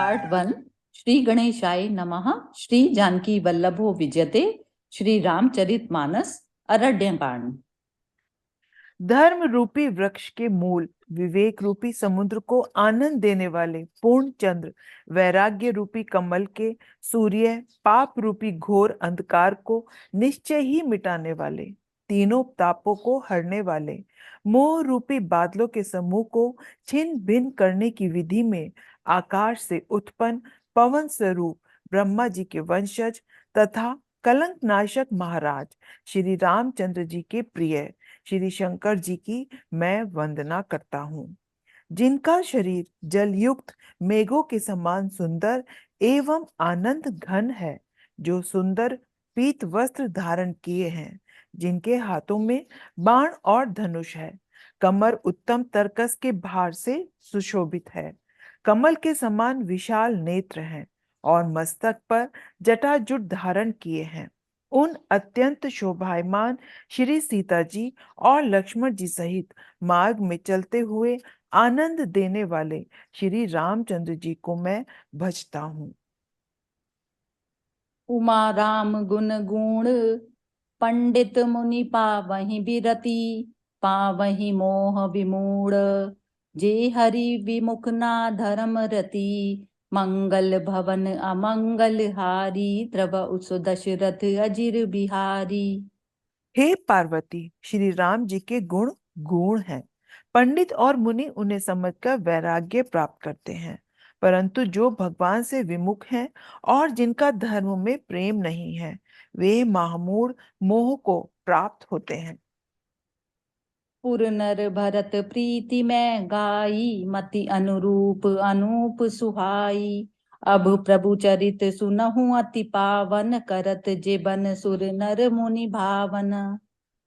Part 1। Shri गणेशाय नमः। श्री जानकी वल्लभो विजयते। श्री रामचरितमानस अरण्यकांड। धर्म रूपी वृक्ष के मूल, विवेक रूपी समुद्र को आनंद देने वाले पूर्ण चंद्र, वैराग्य रूपी कमल के सूर्य, पाप रूपी घोर अंधकार को निश्चय ही मिटाने वाले, तीनों तापों को हरने वाले, मोह रूपी बादलों के समूह को छिन्न भिन्न करने की विधि में आकाश से उत्पन्न पवन स्वरूप ब्रह्मा जी के वंशज तथा कलंक नाशक महाराज श्री रामचंद्र जी के प्रिय श्री शंकर जी की मैं वंदना करता हूँ, जिनका शरीर जलयुक्त मेघों के समान सुंदर एवं आनंद घन है, जो सुंदर पीत वस्त्र धारण किए हैं, जिनके हाथों में बाण और धनुष है, कमर उत्तम तरकस के भार से सुशोभित है, कमल के समान विशाल नेत्र हैं और मस्तक पर जटाजुट धारण किए हैं। उन अत्यंत शोभायमान श्री सीता जी और लक्ष्मण जी सहित मार्ग में चलते हुए आनंद देने वाले श्री रामचंद्र जी को मैं भजता हूँ। उमा राम गुण गुण पंडित मुनि पावहि बिरति, पावहि मोह विमूढ़, जे हरि विमुख ना धर्म रति, मंगल भवन अमंगल हारी, द्रव उस दशरथ अजिर बिहारी। हे पार्वती, श्री राम जी के गुण गुण हैं। पंडित और मुनि उन्हें समझकर वैराग्य प्राप्त करते हैं, परंतु जो भगवान से विमुख हैं और जिनका धर्म में प्रेम नहीं है, वे महामूढ़ मोह को प्राप्त होते हैं। पुर नर भरत प्रीति में गाई, मति अनुरूप अनूप सुहाई, अब प्रभु चरित सुनहु अति पावन, करत जेबन सुर नर मुनि भावन।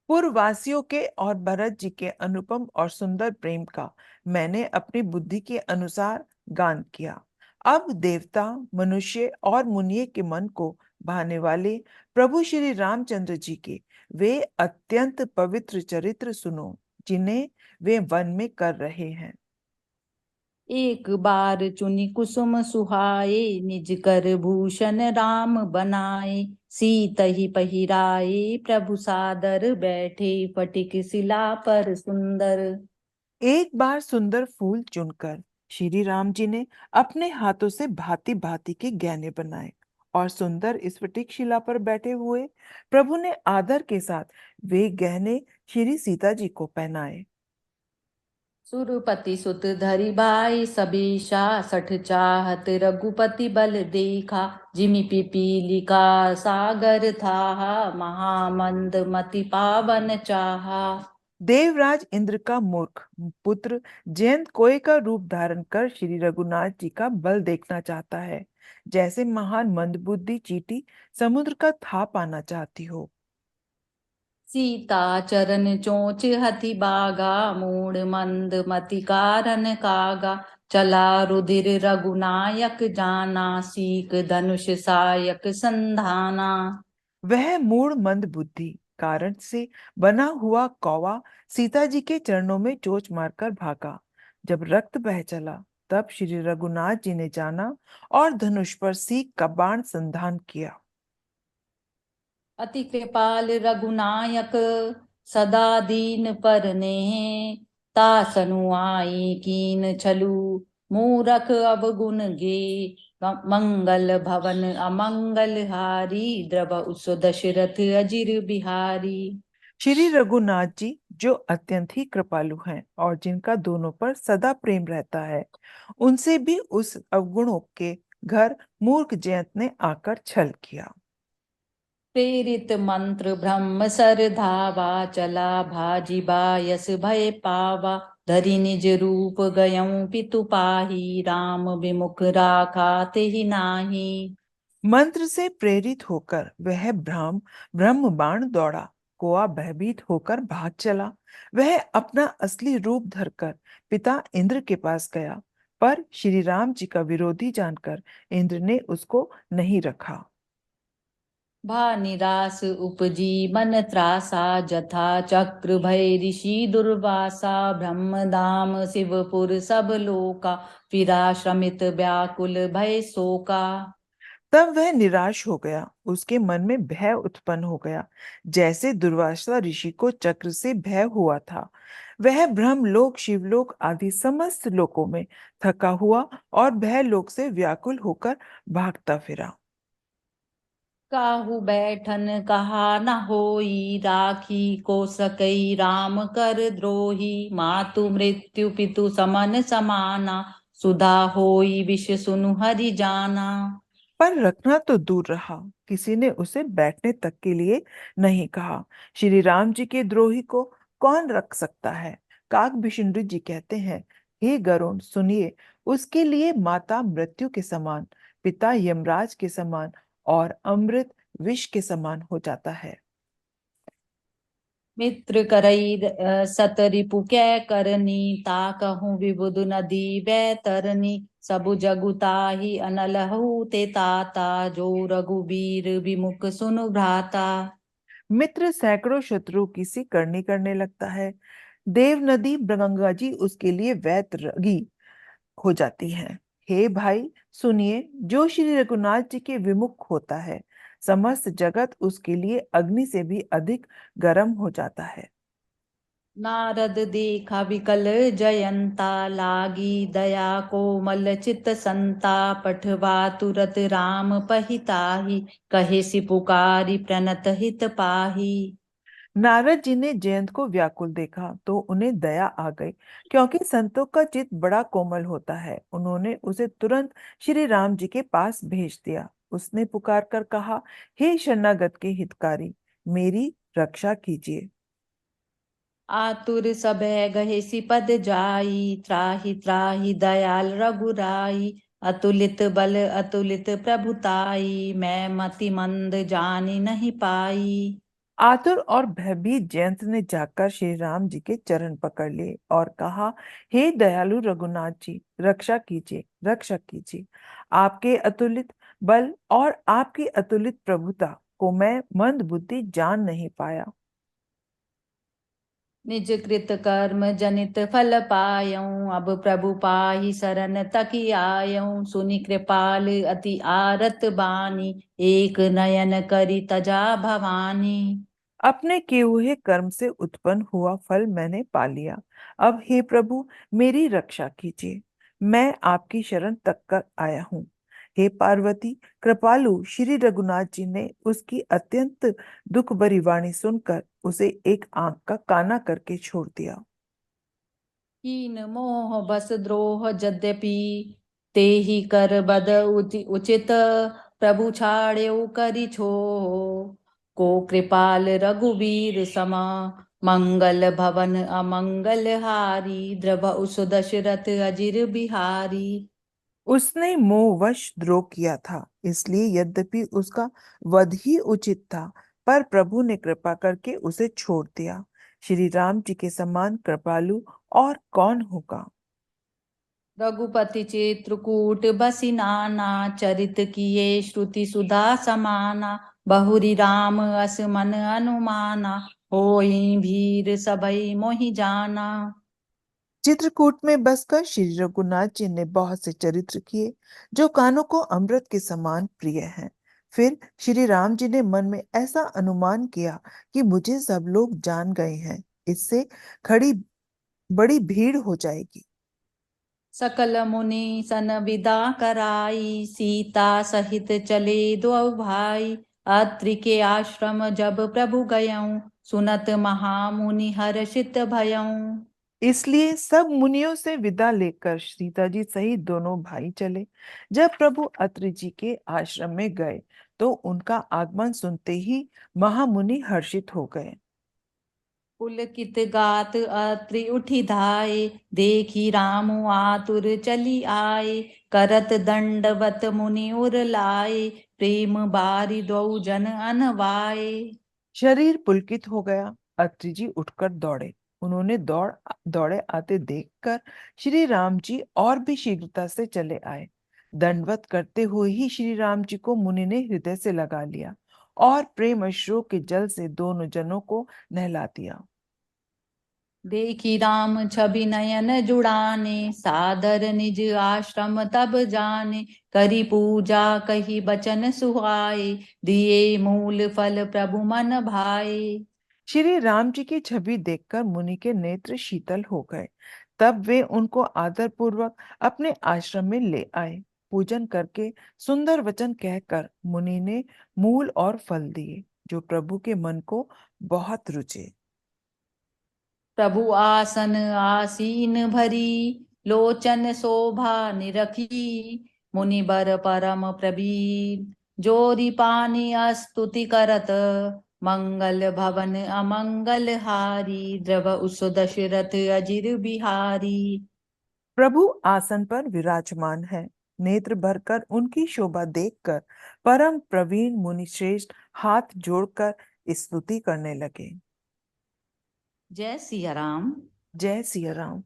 पूर्ववासियों के और भरत जी के अनुपम और सुंदर प्रेम का मैंने अपनी बुद्धि के अनुसार गान किया। अब देवता, मनुष्य और मुनिये के मन को भाने वाले प्रभु श्री रामचंद्र जी के वे अत्यंत पवित्र चरित्र सुनो, जिन्हें वे वन में कर रहे हैं। एक बार चुनि कुसुम सुहाए, निज कर भूषण राम बनाए, सीतहि पहिराए प्रभु सादर, बैठे फटिक शिला पर सुंदर। एक बार सुंदर फूल चुनकर श्री राम जी ने अपने हाथों से भांति भांति के गहने बनाए और सुंदर स्फटिक शिला पर बैठे हुए प्रभु ने आदर के साथ वे गहने श्री सीता जी को पहनाए। सुरपति सुत धरि भाई सबीशा, सठ चाहत रघुपति बल देखा, जिमि पिपीलिका सागर था, महामंद मति पावन चाहा। देवराज इंद्र का मूर्ख पुत्र जयंत कोय का रूप धारण कर श्री रघुनाथ जी का बल देखना चाहता है, जैसे महान मंदबुद्धि चींटी समुद्र का था पाना चाहती हो। सीता चरण चोंच हति बागा, मूड मंद मति कारण कागा, चला रुधिर रघुनायक जाना, सीक धनुष सायक संधाना। वह मूढ़ मंद बुद्धि कारण से बना हुआ कौवा सीता जी के चरणों में चोंच मारकर भागा। जब रक्त बह चला, तब श्री रघुनाथ जी ने जाना और धनुष पर सीक का बाण संधान किया। अति कृपाल रघुनायक सदा दीन पर ने, तासनु आई कीन छलु, मूरख अवगुण गे, मंगल भवन अमंगल हारी, द्रव उस दशरथ अजिर बिहारी। श्री रघुनाथ जी जो अत्यंत ही कृपालु हैं और जिनका दोनों पर सदा प्रेम रहता है, उनसे भी उस अवगुणों के घर मूर्ख जयंत ने आकर छल किया। प्रेरित मंत्र ब्रह्म सर धावा, चला भाजी बायस भय पावा, धरि निज रूप गयऊं पितु पाही, राम विमुख राखा तेहि नाही। मंत्र से प्रेरित होकर वह ब्रह्म बाण दौड़ा, कोआ भयभीत होकर भाग चला। वह अपना असली रूप धरकर पिता इंद्र के पास गया, पर श्री राम जी का विरोधी जानकर इंद्र ने उसको नहीं रखा। भा निरास उपजी मन त्रासा, जथा चक्र भय ऋषि दुर्वासा, ब्रह्म धाम शिवपुर सब लोका, फिरा श्रमित व्याकुल भय शोका। तब वह निराश हो गया, उसके मन में भय उत्पन्न हो गया, जैसे दुर्वासा ऋषि को चक्र से भय हुआ था। वह ब्रह्मलोक, शिवलोक आदि समस्त लोकों में थका हुआ और भय लोक से व्याकुल होकर भागता फिरा। काहू बैठन कहा न होई, राखी को सकई राम कर द्रोही, मातु मृत्यु पितु समन समाना, सुधा होई विष सुनु हरि जाना। पर रखना तो दूर रहा, किसी ने उसे बैठने तक के लिए नहीं कहा। श्री राम जी के द्रोही को कौन रख सकता है? काक बिशुंडरी जी कहते हैं, हे गरुण सुनिए, उसके लिए माता मृत्यु के समान, पिता यमराज के समान और अमृत विष के समान हो जाता है। मित्र करई सत रिपु कै करनी, ता कहूँ विबुध नदी बैतरनी, सबु जगु ताहि अनलहु ते ताता, जो रघुबीर विमुख सुनु भ्राता। मित्र सैकड़ों शत्रु की सी करनी करने लगता है। देव नदी गंगा जी उसके लिए वैतरगी हो जाती है। हे भाई सुनिए, जो श्री रघुनाथ जी के विमुख होता है, समस्त जगत उसके लिए अग्नि से भी अधिक गर्म हो जाता है। नारद देखा विकल जयंता, लागी दया कोमल चित संता, पठवा तुरत राम पहिताही, कहे सि पुकारी प्रणत हित पाही। नारद जी ने जयंत को व्याकुल देखा तो उन्हें दया आ गई, क्योंकि संतों का चित्त बड़ा कोमल होता है। उन्होंने उसे तुरंत श्री राम जी के पास भेज दिया। उसने पुकार कर कहा, हे शरणागत के हितकारी, मेरी रक्षा कीजिए। आतुर सभय गहे सि पद जाई, त्राहि त्राहि दयाल रघुराई, अतुलित बल अतुलित प्रभुताई, मैं मति मंद जानी नहीं पाई। आतुर और भयभीत जयंत ने जाकर श्री राम जी के चरण पकड़ लिए और कहा, हे दयालु रघुनाथ जी, रक्षा कीजिए, रक्षा कीजिए। आपके अतुलित बल और आपकी अतुलित प्रभुता को मैं मंद बुद्धि जान नहीं पाया। निज कृत कर्म जनित फल पायऊं, अब प्रभु पाहि शरण तकी आयऊं, सुनि कृपाल अति आरत बानी, एक नयन करि तजा भवानी। अपने किए हुए कर्म से उत्पन्न हुआ फल मैंने पा लिया। अब हे प्रभु, मेरी रक्षा कीजिए, मैं आपकी शरण तक कर आया हूँ। हे पार्वती, कृपालु श्री रघुनाथ जी ने उसकी अत्यंत दुख भरी वाणी सुनकर उसे एक आंख का काना करके छोड़ दिया। कीन मोह बस द्रोह यद्यपि, ते ही कर बद उचित, प्रभु छाड़ेउ करि छो, को कृपाल रघुवीर समा, मंगल भवन अमंगल हारी, द्रव दशरथ अजिर बिहारी। उसने मोहवश द्रोह किया था, इसलिए यद्यपि उसका वध ही उचित था, पर प्रभु ने कृपा करके उसे छोड़ दिया। श्री राम जी के समान कृपालु और कौन होगा? रघुपति चित्रकूट बसी नाना, चरित किए श्रुति सुधा समाना, बहुरी राम अस मन अनुमाना, होई भीर सबई मोहि जाना। चित्रकूट में बसकर श्री रघुनाथ जी ने बहुत से चरित्र किए, जो कानों को अमृत के समान प्रिय हैं। फिर श्री राम जी ने मन में ऐसा अनुमान किया कि मुझे सब लोग जान गए हैं, इससे खड़ी बड़ी भीड़ हो जाएगी। सकल मुनि सन विदा कराई, सीता सहित चले दो भाई, अत्रि के आश्रम जब प्रभु गयऊं, सुनत महामुनि हर्षित भयऊं। इसलिए सब मुनियों से विदा लेकर सीता जी सहित दोनों भाई चले। जब प्रभु अत्रि जी के आश्रम में गए तो उनका आगमन सुनते ही महामुनि हर्षित हो गए। पुलकित गात अत्रि उठी धाये, देखी रामु आतुर चली आए, करत दंडवत मुनि उर लाए, प्रेम बारी दो जन अनवाए। शरीर पुलकित हो गया। अत्रि जी उठकर दौड़े। उन्होंने दौड़े आते देखकर श्री राम जी और भी शीघ्रता से चले आए। दंडवत करते हुए ही श्री राम जी को मुनि ने हृदय से लगा लिया और प्रेम अश्रु के जल से दोनों जनों को नहला दिया। देखी राम छवि नयन जुड़ाने, सादर निज आश्रम तब जाने। करी पूजा कही बचन सुहाए, दिए मूल फल प्रभु मन भाए। श्री राम जी की छवि देखकर मुनि के नेत्र शीतल हो गए। तब वे उनको आदर पूर्वक अपने आश्रम में ले आए। पूजन करके सुंदर वचन कहकर मुनि ने मूल और फल दिए, जो प्रभु के मन को बहुत रुचे। प्रभु आसन आसीन भरी, लोचन शोभा निरखी। मुनि बर परम प्रवीण, जोरी पानी स्तुति करत। मंगल भवन अमंगल हारी, द्रव उस दशरथ अजिर बिहारी। प्रभु आसन पर विराजमान है। नेत्र भरकर उनकी शोभा देखकर परम प्रवीण मुनि श्रेष्ठ हाथ जोड़कर स्तुति करने लगे। जय सिया राम। जय सिया राम।